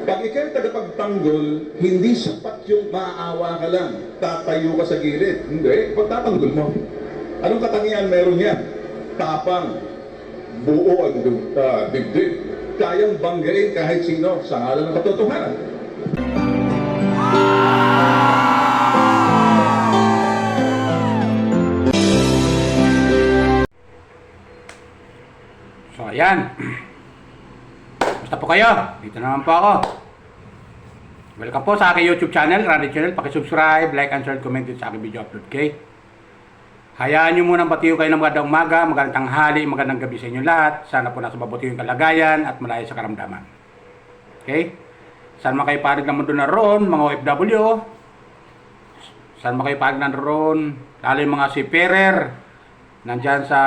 Pag ikaw'y tagapagtanggol, hindi sapat yung maaawa ka lang. Tatayo ka sa gilid. Hindi, pagtatanggol mo. Anong katangian meron yan? Tapang, buo ang dibdib. Kayang banggain kahit sino sa ngalan ng katotohanan. So, ayan. Basta po kayo. Dito naman po ako. Welcome po sa aking YouTube channel, Randy Channel. Pakisubscribe, like, and share, comment din sa aking video upload, okay? Hayaan nyo munang batiyo kayo ng magandang umaga, magandang tanghali, magandang gabi sa inyo lahat. Sana po nasa mabuti yung kalagayan at malayo sa karamdaman. Okay? Saan man kayo panig ng mundo na roon, mga OFW. Saan man kayo panig na roon, lalo yung mga seafarer, nandyan sa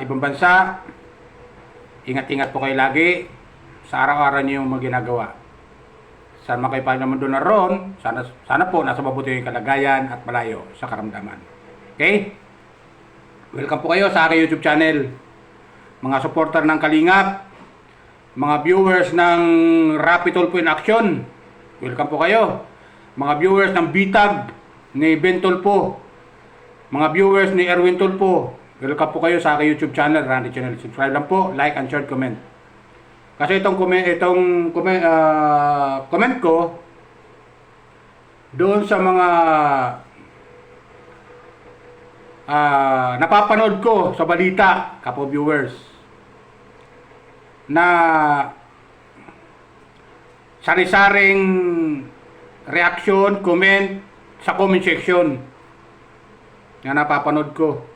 ibang bansa. Ingat-ingat po kayo lagi sa araw-araw niyo yung mga ginagawa. Saan man kayo panig ng mundo na roon, sana po nasa mabuti yung kalagayan at malayo sa karamdaman. Okay? Welcome po kayo sa aking YouTube channel. Mga supporter ng Kalingap, mga viewers ng Rapid Tulfo in Action, welcome po kayo. Mga viewers ng Bitag ni Ben Tulfo, mga viewers ni Erwin Tulfo, welcome po kayo sa aking YouTube channel, Randy Channel. Subscribe lang po, like and share, comment. Kasi itong comment ko doon sa mga napapanood ko sa balita, kapo viewers, na sari-saring reaction, comment sa comment section na napapanood ko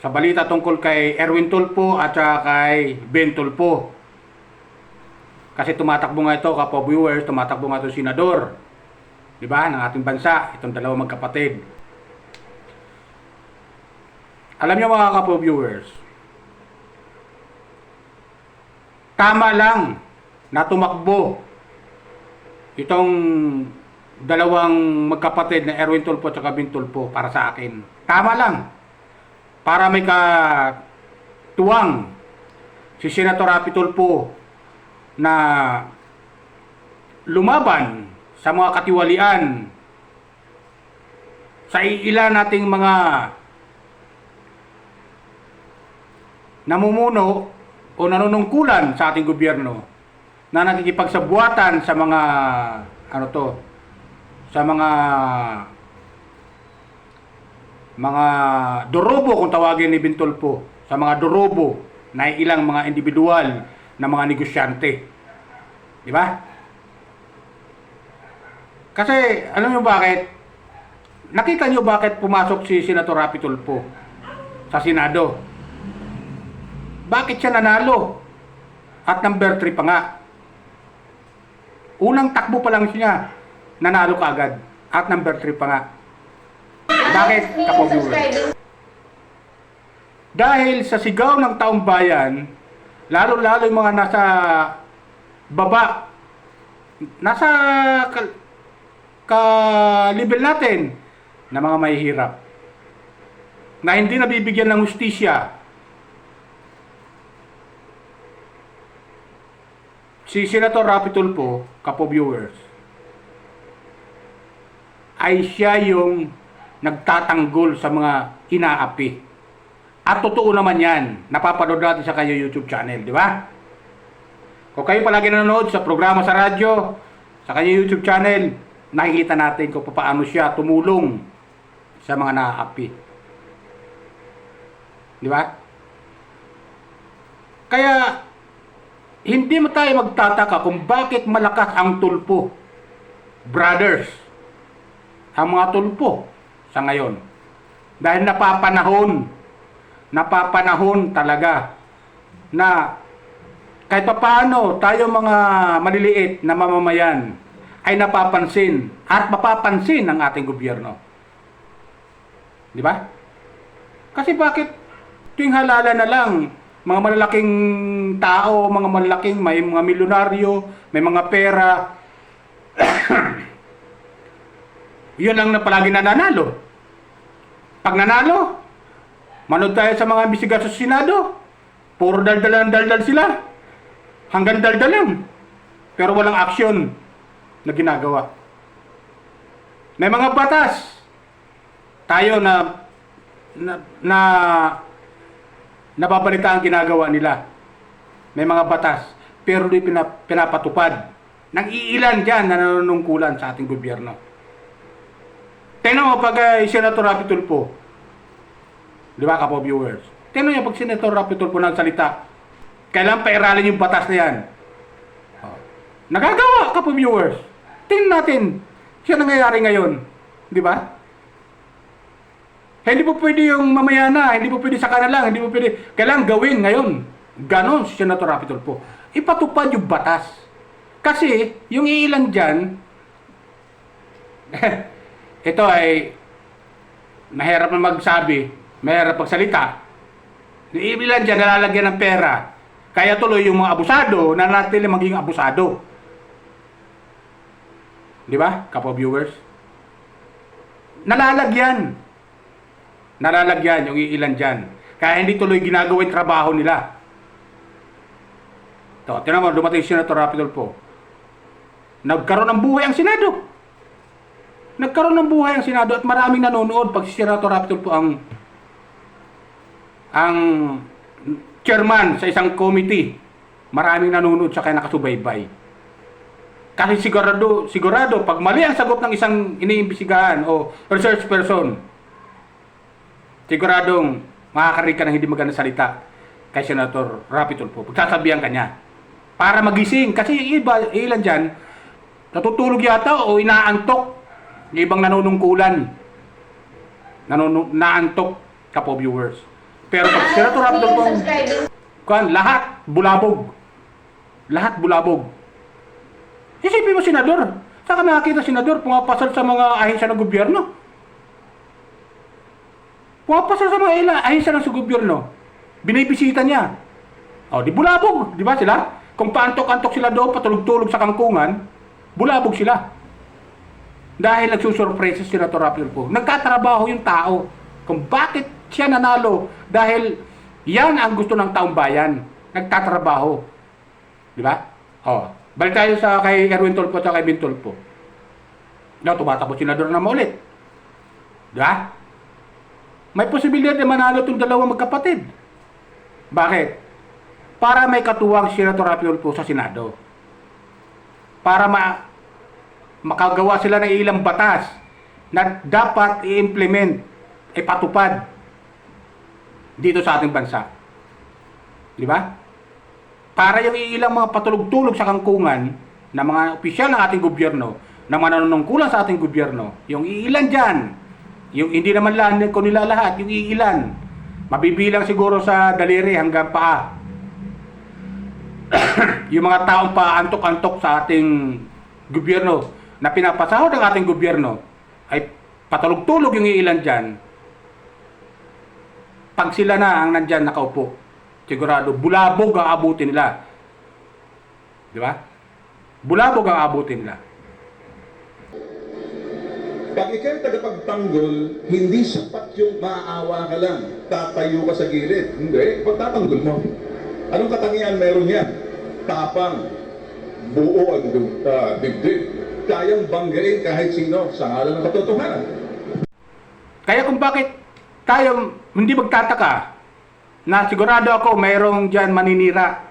sa balita tungkol kay Erwin Tulfo at kay Ben Tulfo. Kasi tumatakbo nga ito, kapo viewers, tumatakbo nga ito senador, di ba, ng ating bansa, itong dalawang magkapatid. Alam niyo mga kapo viewers, tama lang na tumakbo itong dalawang magkapatid na Erwin Tulfo at Ben Tulfo para sa akin. Tama lang. Para may katuwang si Senator Rapi Tulfo na lumaban sa mga katiwalian sa ilan nating mga namumuno o nanunungkulan sa ating gobyerno na nakikipagsabuatan sa mga sa mga dorobo, kung tawagin ni Ben Tulfo, sa mga dorobo na ilang mga individual na mga negosyante. Di ba? Kasi alam niyo bakit? Nakita niyo bakit pumasok si Senator Rapi Tulfo sa Senado? Bakit siya nanalo? At number 3 pa nga. Unang takbo pa lang siya, nanalo kaagad. At number 3 pa nga. Bakit, kapo viewers? Dahil sa sigaw ng taong bayan, lalo-lalo yung mga nasa baba, nasa ka-level natin na mga mahihirap, na hindi nabibigyan ng hustisya. Si Senator Rapi Tulfo, kapo viewers, ay siya yung nagtatanggol sa mga inaapi. At totoo naman yan. Napapanood natin sa kanyang YouTube channel, di ba? Kung kayo palagi nanonood sa programa sa radyo, sa kanyang YouTube channel, nakikita natin kung paano siya tumulong sa mga naaapi. Di ba? Kaya hindi mo tayo magtataka kung bakit malakas ang Tulfo brothers, ang mga Tulfo sa ngayon. Dahil napapanahon talaga na kahit paano tayo mga maliliit na mamamayan ay napapansin at mapapansin ng ating gobyerno. Di ba? Kasi bakit tuwing halala na lang, mga malalaking tao, mga malalaking, may mga milyonaryo, may mga pera, yun lang na palagi nananalo. Pag nanalo, manood tayo sa mga imbestiga sa Senado, puro daldal sila. Hanggang daldal lang. pero walang aksyon na ginagawa. May mga batas tayo na nababalita ang ginagawa nila. May mga batas, pero di pinapatupad ng iilan dyan na nanunungkulan sa ating gobyerno. Tingnan mo pag Senator Rapi Tulfo, di ba, kapo viewers? Tingnan nyo pag Senator Rapi Tulfo nagsalita, kailan pairalin yung batas na yan? Oh. Nagagawa, kapo viewers. Tingnan natin, siya nangyayari ngayon, di ba? Hindi po pwede yung mamaya na, hindi po pwede sa lang, hindi po pwede, kailangan gawin ngayon. Ganon si Senator Rapi Tulfo. Ipatupad yung batas. Kasi, yung ilan dyan, ito ay mahirap na magsabi, mahirap magsalita. Yung ilan dyan nalalagyan ng pera. Kaya tuloy yung mga abusado, nanatili maging abusado. Di ba, kapo viewers? Nalalagyan yung ilan dyan. Kaya hindi tuloy ginagawa yung trabaho nila. Ito, tinan mo, dumating si Senator Rapi Tulfo. Nagkaroon ng buhay ang Senado. Nagkaroon ng buhay ang Senado at maraming nanonood pag si Senator Rapi Tulfo ang chairman sa isang committee. Maraming nanonood sa kaya nakasubaybay. Kasi sigurado, pag mali ang sagot ng isang iniimbestigahan o research person, siguradong makakarinig ka ng hindi magandang salita kay Senator Rapi Tulfo. Pagsasabihan ka niya. Para magising. Kasi ilan dyan, natutulog yata o inaantok. Yung ibang nanunungkulan. Naantok, kapo viewers. Pero pag Senator Rapi Tulfo, lahat bulabog. Lahat bulabog. Isipin mo, senador. Saan ka nakakita, senador? Pumapasal sa mga ahensya ng gobyerno. Pumapasal sa mga ahensya ng gobyerno. Binibisita niya. O, di bulabog. Di ba sila? Kung paantok-antok sila doon, patulog-tulog sa kangkungan, bulabog sila. Dahil nagsusurpresa si Senator Rapi Tulfo. Nagkatrabaho yung tao. Kung bakit siya nanalo. Dahil yan ang gusto ng taong bayan. Nagtatrabaho. Di ba? O. Balik tayo sa kay Erwin Tulfo at kay Ben Tulfo. Tumatakbo senador na maulit. Diba? May posibilidad na manalo itong dalawang magkapatid. Bakit? Para may katuwang si Senator Rapi Tulfo sa Senado. Para makagawa sila ng ilang batas na dapat i-implement, ipatupad dito sa ating bansa. Diba? Para yung ilang mga patulog-tulog sa kangkungan na mga opisyal ng ating gobyerno na mananungkulan sa ating gobyerno, yung ilan dyan, yung hindi naman ko nila lahat, yung ilan, mabibilang siguro sa daliri hanggang paa. Yung mga taong paantok-antok sa ating gobyerno na pinapasahod ng ating gobyerno ay patulog-tulog yung ilan dyan. Pag sila na ang nandyan nakaupo, sigurado, bulabog ang abutin nila. Di ba? Bulabog ang abutin nila. Pag ikaw'y tagapagtanggol, hindi sapat yung maaawa ka lang. Tatayo ka sa gilid. Hindi, pagtatanggol mo. Anong katangian meron yan? Tapang, buo ang dibdib. Kayang banggain kahit sino sa ngalan ng katotohanan. Kaya kung bakit tayo hindi magtataka na sigurado ako mayroong dyan maninira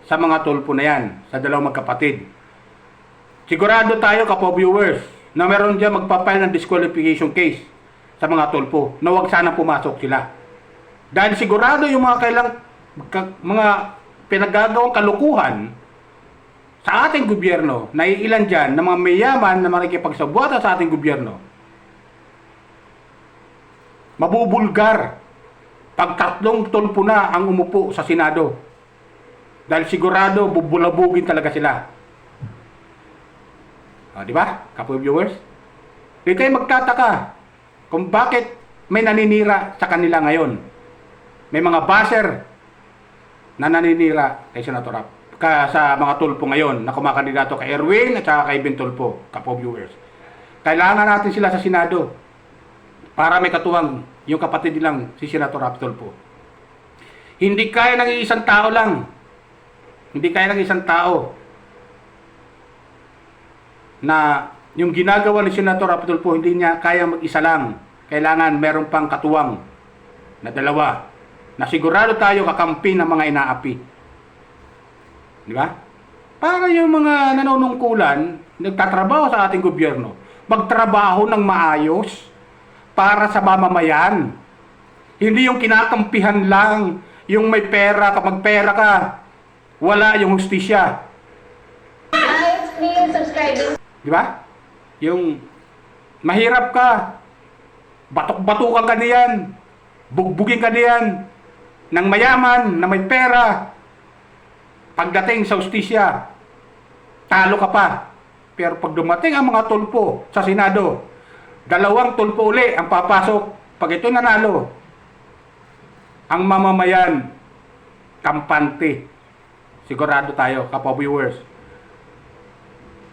sa mga Tulfo na yan, sa dalawang magkapatid. Sigurado tayo, kapo viewers, na mayroon dyan magpapile ng disqualification case sa mga Tulfo na huwag sana pumasok sila. Dahil sigurado yung mga pinagagawang kalukuhan sa ating gobyerno na ilan dyan na mga mayaman na makikipagsabuatan sa ating gobyerno, mabubulgar pag tatlong Tulfo na ang umupo sa Senado. Dahil sigurado bubulabugin talaga sila. Di ba, kapo viewers? Hindi kayo magtataka kung bakit may naninira sa kanila ngayon. May mga baser na naninira kay Senator Rapi, sa mga Tulfo ngayon na kumakandidato kay Erwin at saka kay Ben Tulfo, kapo viewers. Kailangan natin sila sa Senado para may katuwang yung kapatid nilang si Senator Rapi Tulfo. Hindi kaya ng isang tao lang. Hindi kaya ng isang tao na yung ginagawa ni Senator Rapi Tulfo hindi niya kaya mag-isa lang. Kailangan meron pang katuwang na dalawa na sigurado tayo kakampi ng mga inaapi. Di ba? Para yung mga nanunungkulan, nagtatrabaho sa ating gobyerno, magtrabaho ng maayos para sa mamamayan. Hindi yung kinakampihan lang, yung may pera, kapag pera ka, wala yung hustisya. It's me subscribing. Di ba? Yung mahirap ka, batok-batukan ka diyan, bugbugin ka diyan, ng mayaman, na may pera, pagdating sa hustisya, talo ka pa. Pero pag dumating ang mga tulpo sa Senado, 2 tulpo uli ang papasok. Pag ito nanalo, ang mamamayan, kampante. Sigurado tayo, kapwa-viewers.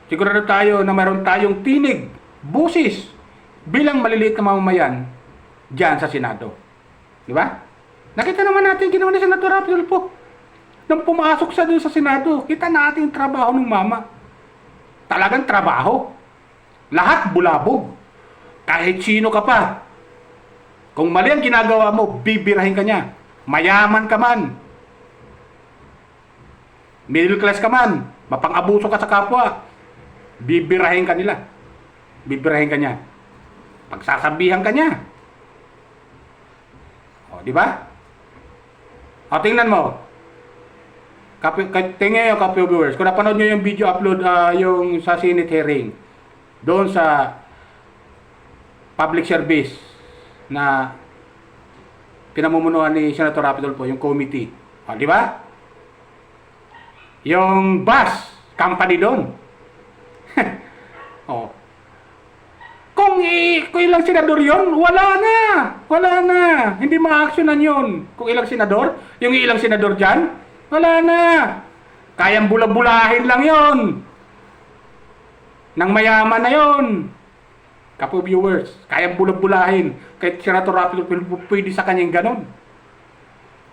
Sigurado tayo na mayroon tayong tinig, busis, bilang maliliit na mamamayan dyan sa Senado. Di ba? Nakita naman natin ginawa ni Senator Rapi Tulfo. Nang pumasok siya doon sa Senado, kita natin yung trabaho ng mama. Talagang trabaho. Lahat bulabog. Kahit sino ka pa. Kung mali ang ginagawa mo, bibirahin ka niya. Mayaman ka man. Middle class ka man. Mapang-abuso ka sa kapwa. Bibirahin ka nila. Bibirahin ka niya. Pagsasabihan ka niya. O, di ba? O, tingnan mo. Tingnan yung kapwa viewers. Kung napanood nyo yung video upload, yung sa Senate hearing, doon sa public service na pinamumunuan ni Senator Rapi Tulfo, yung committee. O, di ba? Yung bus company doon. O. Kung ilang senador yon, wala na. Wala na. Hindi ma-actionan yon. Kung ilang senador, yung ilang senador dyan, wala na. Kayang bulabulahin lang yon. Nang mayaman na yon. Kapo viewers, kayang bulabulahin. Kahit Senator Rapi Tulfo, pwede sa kanyang ganon.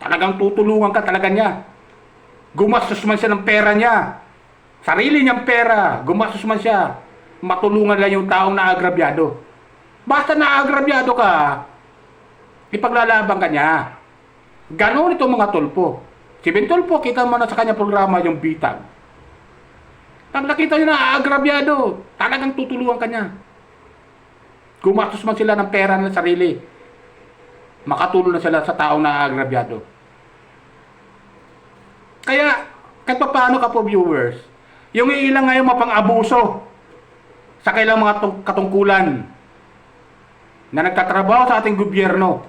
Talagang tutulungan ka talaga niya. Gumastos man siya ng pera niya. Sarili niyang pera. Gumastos man siya. Matulungan lang yung taong naagrabyado. Basta naagrabyado ka, ipaglalaban ka niya. Ganon itong mga tulpo. Si Ben Tulfo, kita mo na sa kanya programa yung bitag. Pag nakita niya na agrabyado, talagang tutulungan ka niya. Gumastos man sila ng pera ng sarili, makatulong na sila sa taong naagrabyado. Kaya, kahit pa paano ka po viewers, yung ilang ngayon mapang-abuso sa kailang mga katungkulan na nagtatrabaho sa ating gobyerno,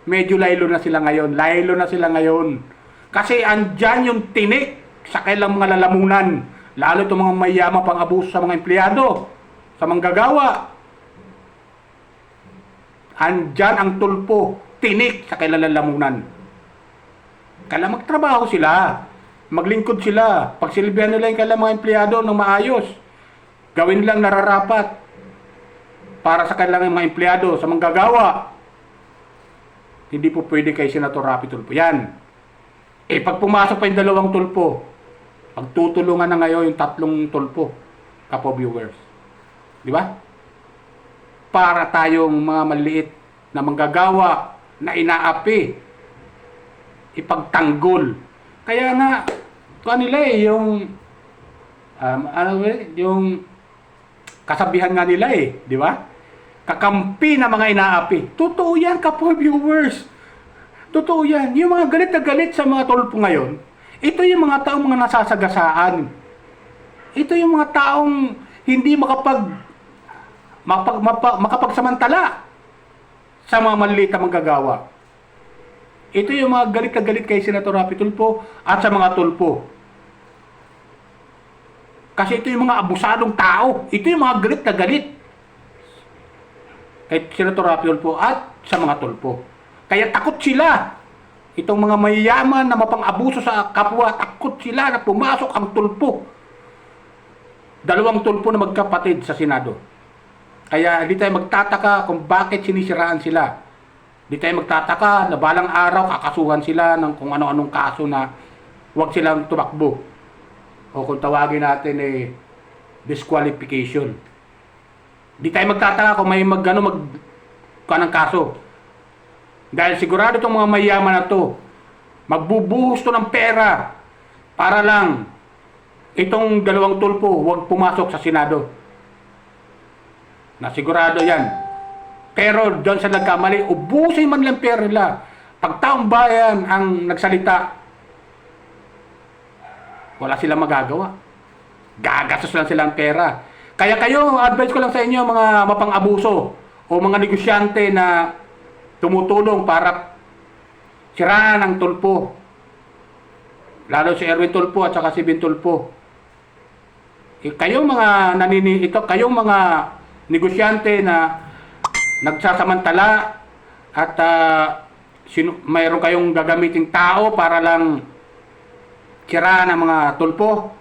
medyo laylo na sila ngayon. Laylo na sila ngayon. Kasi andyan yung tinik sa kailang mga lalamunan. Lalo itong mga mayama pang abuso sa mga empleyado, sa manggagawa. Andyan ang tulpo, tinik sa kailang lalamunan. Kailangan magtrabaho sila. Maglingkod sila. Pagsilbihan nila yung kailang mga empleyado ng maayos. Gawin lang nararapat para sa kailang mga empleyado, sa manggagawa. Hindi po pwede kay Senator Rapi Tulfo yan. Pag pumasok pa yung 2 tulpo, pagtutulungan na ngayon yung 3 tulpo, kapo viewers. Di ba? Para tayong mga maliit na manggagawa na inaapi, ipagtanggol. Kaya nga, kanila yung kasabihan nga nila di ba? Kakampi na mga inaapi. Totoo yan, kapo viewers. Totoo yan. Yung mga galit na galit sa mga tulpo ngayon, ito yung mga taong mga nasasagasaan. Ito yung mga taong hindi makapagsamantala sa mga maliliit na manggagawa. Ito yung mga galit na galit kay Senator Rapi Tulfo at sa mga tulpo. Kasi ito yung mga abusadong tao. Ito yung mga galit na galit kay Senator Rapi Tulfo at sa mga tulpo. Kaya takot sila. Itong mga mayayaman na mapang-abuso sa kapwa, takot sila na pumasok ang tulpo. 2 tulpo na magkapatid sa Senado. Kaya hindi tayo magtataka kung bakit sinisiraan sila. Hindi tayo magtataka na balang araw kakasuhan sila ng kung ano-anong kaso na huwag silang tumakbo. O kung tawagin natin disqualification. Di tayo magtataka kung may kanang kaso. Dahil sigurado itong mga mayaman na to, magbubuhos to ng pera para lang itong dalawang tulpo huwag pumasok sa Senado. Nasigurado yan. Pero doon sa nagkamali, ubusin man lang pera nila. Pag taong bayan ang nagsalita, wala silang magagawa. Gagastos lang silang pera. Kaya kayo, advice ko lang sa inyo, mga mapang-abuso o mga negosyante na tumutulong para siraan ang tulpo. Lalo si Erwin Tulfo at saka si Ben Tulfo. Kayong mga kayong mga negosyante na nagsasamantala at mayroon kayong gagamiting tao para lang siraan ang mga tulpo.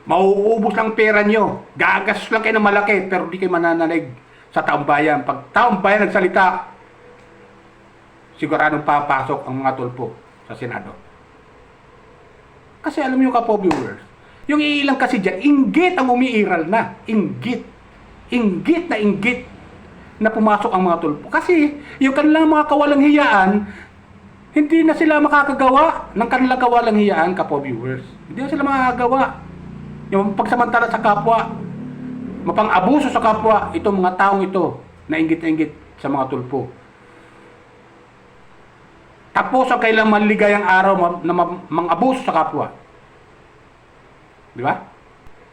Mauubos lang pera nyo. Gagastos lang kayo ng malaki pero di kayo mananalig sa taong bayan. Pag taong bayan nagsalita, siguradong papasok ang mga tulpo sa Senado. Kasi alam nyo kapo viewers, yung iilang kasi dyan, inggit ang umiiral na. Inggit. Inggit na pumasok ang mga tulpo. Kasi yung kanilang mga kawalang hiyaan, hindi na sila makakagawa ng kanilang kawalang hiyaan, kapo viewers. Hindi na sila makakagawa. Yung pagsamantala sa kapwa, mapang-abuso sa kapwa, itong mga taong ito na inggit sa mga tulpo. Tapos ang kailang maligayang araw na mang-abuso sa kapwa. Di ba?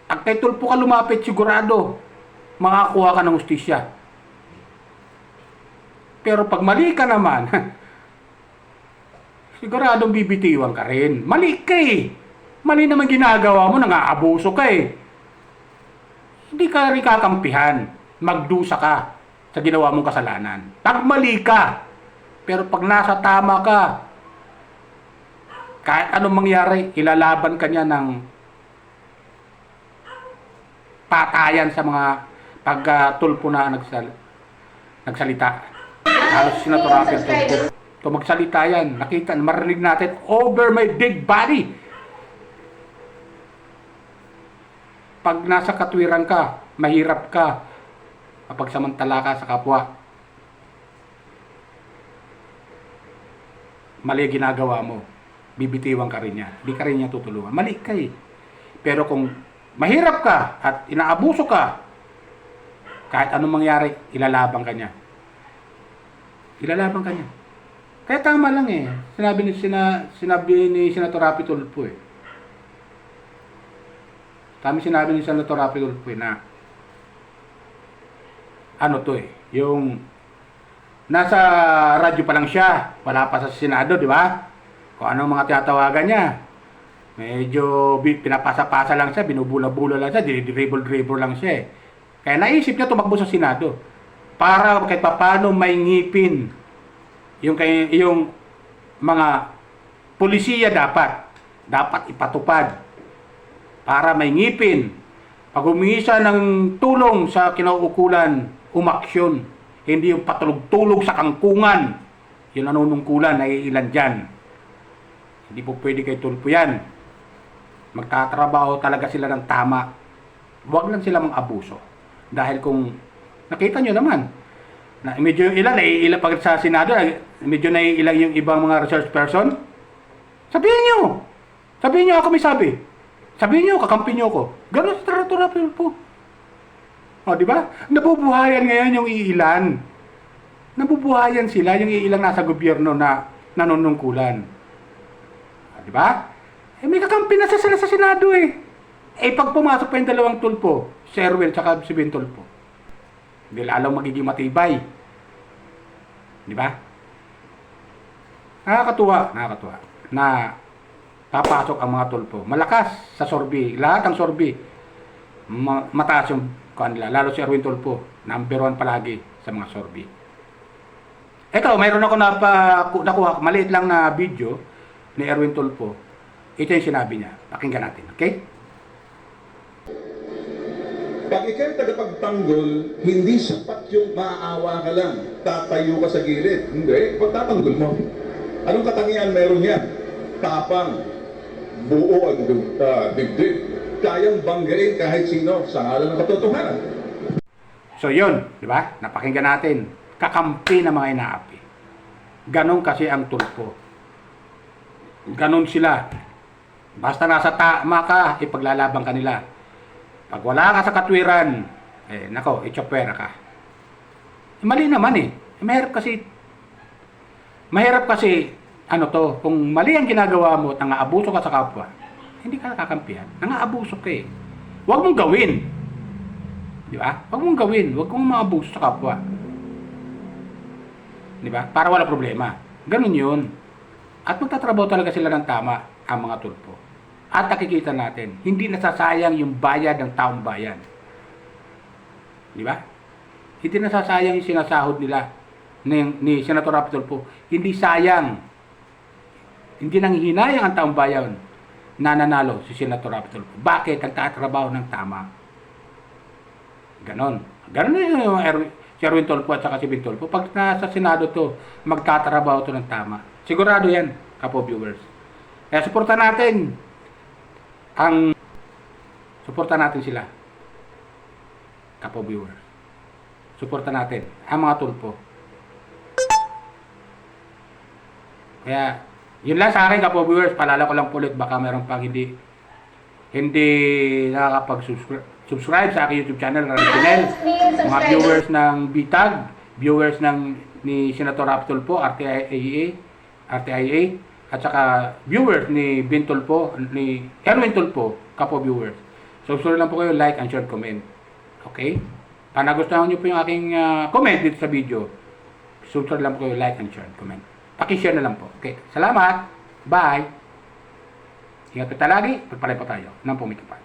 At kay tulpo ka lumapit, sigurado, makakuha ka ng hustisya. Pero pag mali ka naman, siguradong bibitiwan ka rin. Mali ka eh. Mali naman ginagawa mo, nang-aabuso ka eh. Hindi ka rin kakampihan. Magdusa ka sa ginawa mong kasalanan. Pag mali ka, pero pag nasa tama ka, kahit anong mangyari, ilalaban ka niya ng patayan sa mga pagtulpo na nagsalita. Halos sinaturapan tulpo. Ito magsalita yan. Nakita, marinig natin, over my dead body. Pag nasa katwiran ka, mahirap ka kapag samantala ka sa kapwa. Mali ginagawa mo, bibitiwan ka rin niya. Hindi ka rin niya tutulungan. Mali ka eh. Pero kung mahirap ka at inaabuso ka, kahit anong mangyari, ilalaban ka niya. Ilalaban ka niya. Kaya tama lang eh. Sinabi ni Senator Rapi Tulfo eh. Sinabi ni Senator Rapi Tulfo na ano to eh, yung nasa radyo pa lang siya, wala pa sa Senado, di ba? Kung anong mga tinatawagan niya, medyo pinapasa-pasa lang siya, binubula-bula lang siya, dribble-dribble lang siya eh. Kaya naisip niya tumakbo sa Senado para kahit paano may ngipin yung mga pulisiya dapat ipatupad para may ngipin. Pag humingi siya ng tulong sa kinauukulan, umaksyon. Hindi yung patulog-tulog sa kangkungan. Yung nanunungkulan ay ilan dyan. Hindi po pwede kay Tulfo yan. Magtatrabaho talaga sila ng tama. Huwag lang sila mang-abuso. Dahil kung nakita nyo naman, na medyo ilan, naiilan pag sa Senado, medyo naiilan yung ibang mga research person. Sabihin nyo ako may sabi. Sabihin nyo, kakampi nyo ko. Gano'n sa taratura po. O, di ba? Nabubuhayan ngayon yung iilan. Nabubuhayan sila, yung iilang nasa gobyerno na nanunungkulan. O, di ba? Eh, may kakampi na sila sa Senado eh. Eh, pag pumasok pa yung dalawang tulpo, si Erwin at si Ben Tulfo, hindi lalong magiging matibay. Di ba? Nakakatuwa na papasok ang mga tulpo. Malakas sa sorbi. Lahat ng sorbi. Mataas yung kanila. Lalo si Erwin Tulfo. Number 1 palagi sa mga sorbi. Ito, mayroon ako nakuha. Maliit lang na video ni Erwin Tulfo. Ito yung sinabi niya. Pakinggan natin. Okay? Pag ikaw'y tagapagtanggol, hindi sapat yung maaawa ka lang. Tatayo ka sa gilid. Hindi. Pag tatanggol mo, anong katangian meron yan? Tapang. Buo ang dibdib. kayang banggain kahit sino sa ngalan ng katotohanan. So yun, di ba? Napakinggan natin. Kakampi ng mga inaapi. Ganon kasi ang tulpo. Ganon sila. Basta nasa tama ka, ipaglalaban ka nila. Pag wala ka sa katwiran, nako, itsapwera ka. Mali naman eh. Mahirap kasi, ano to, kung mali ang ginagawa mo at nang-aabuso ka sa kapwa, hindi ka nakakampihan. Nang-aabuso ka eh. Huwag mong gawin. Di ba? Huwag mong gawin. Huwag mong maabuso sa kapwa. Di ba? Para wala problema. Ganun yun. At magtatrabaho talaga sila ng tama ang mga tulpo. At nakikita natin, hindi nasasayang yung bayad ng taong bayan. Di ba? Hindi nasasayang yung sinasahod nila ni Senator Rapi Tulfo. Hindi sayang. Hindi nanghihinayang ang taong bayan na nanalo si Senator Rapi Tulfo. Bakit? Nagtatrabaho ng tama. Ganon. Ganon yung si Erwin Tulfo at saka si Ben Tulfo. Pag nasa Senado to, magtatrabaho to ng tama. Sigurado yan, kapo viewers. Kaya suportan natin sila. Kapo viewers. Suportan natin ang mga tulpo. Kaya, yun lang sa akin, kapo viewers. Palala ko lang ulit, baka meron pang hindi nakakapag-subscribe sa aking YouTube channel, Radichinel. Mga viewers ng BITAG, viewers ni Senator Rapi Tulfo, RTIA, at saka viewers ni Ben Tulfo, ni Erwin Tulfo, kapo viewers. Subscribe lang po kayo, like and share, comment. Okay? Para nagustuhan nyo po yung aking comment dito sa video, subscribe lang po kayo, like and share, comment. Pakishare na lang po. Okay? Salamat! Bye! Ingat po lagi, pagpalay po tayo ng pumikipan.